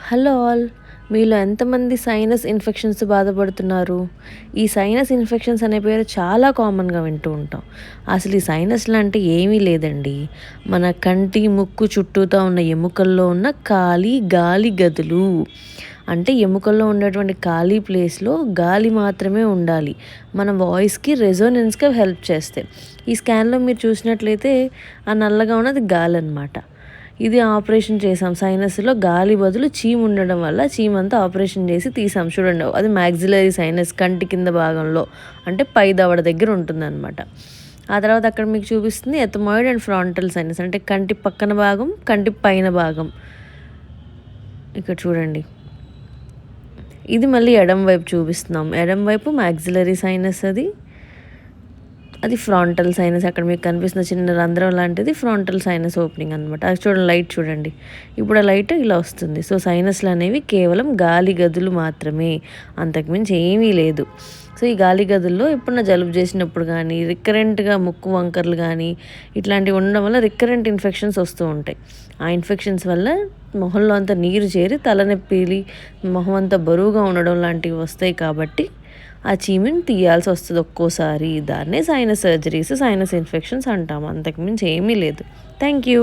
Hello all, మీలో ఎంతమంది sinus infections బాధపడుతున్నారు? ఈ సైనస్ ఇన్ఫెక్షన్స్ అనే పేరు చాలా కామన్గా వింటూ ఉంటాం. అసలు ఈ సైనస్లు అంటే ఏమీ లేదండి, మన కంటి ముక్కు చుట్టూతా ఉన్న ఎముకల్లో ఉన్న ఖాళీ గాలి గదులు. అంటే ఎముకల్లో ఉన్నటువంటి ఖాళీ ప్లేస్లో గాలి మాత్రమే ఉండాలి, మన వాయిస్కి రెజోనెన్స్గా హెల్ప్ చేస్తాయి. ఈ స్కాన్లో మీరు చూసినట్లయితే ఆ నల్లగా ఉన్నది గాలి అనమాట. ఇది ఆపరేషన్ చేసాం, సైనస్లో గాలి బదులు చీము ఉండడం వల్ల చీమంతా ఆపరేషన్ చేసి తీసాం. చూడండి, అది మ్యాక్సిలరీ సైనస్, కంటి కింద భాగంలో అంటే పై దవడ దగ్గర ఉంటుందన్నమాట. ఆ తర్వాత అక్కడ మీకు చూపిస్తుంది ఎథమాయిడ్ అండ్ ఫ్రాంటల్ సైనస్, అంటే కంటి పక్కన భాగం, కంటి పైన భాగం. ఇక్కడ చూడండి, ఇది మళ్ళీ ఎడం వైపు చూపిస్తున్నాం. ఎడం వైపు మ్యాక్సిలరీ సైనస్, అది ఫ్రాంటల్ సైనస్. అక్కడ మీకు కనిపిస్తున్న చిన్న రంధ్రం లాంటిది ఫ్రాంటల్ సైనస్ ఓపెనింగ్ అనమాట. అది చూడండి, లైట్ చూడండి, ఇప్పుడు ఆ లైట్ ఇలా వస్తుంది. సో సైనస్లు అనేవి కేవలం గాలి గదులు మాత్రమే, అంతకుమించి ఏమీ లేదు. సో ఈ గాలి గదుల్లో ఎప్పుడన్నా జలుబు చేసినప్పుడు కానీ, రికరెంట్గా ముక్కు వంకర్లు కానీ ఇట్లాంటివి ఉండడం వల్ల రికరెంట్ ఇన్ఫెక్షన్స్ వస్తూ ఉంటాయి. ఆ ఇన్ఫెక్షన్స్ వల్ల మొహంలో అంతా నీరు చేరి తలనొప్పిలి, మొహం అంతా బరువుగా ఉండడం లాంటివి వస్తాయి. కాబట్టి ఆ చీమిని తీయాల్సి వస్తుంది ఒక్కోసారి. దాన్నే సైనస్ సర్జరీస్, సైనస్ ఇన్ఫెక్షన్స్ అంటాము, అంతకుమించి ఏమీ లేదు. Thank you.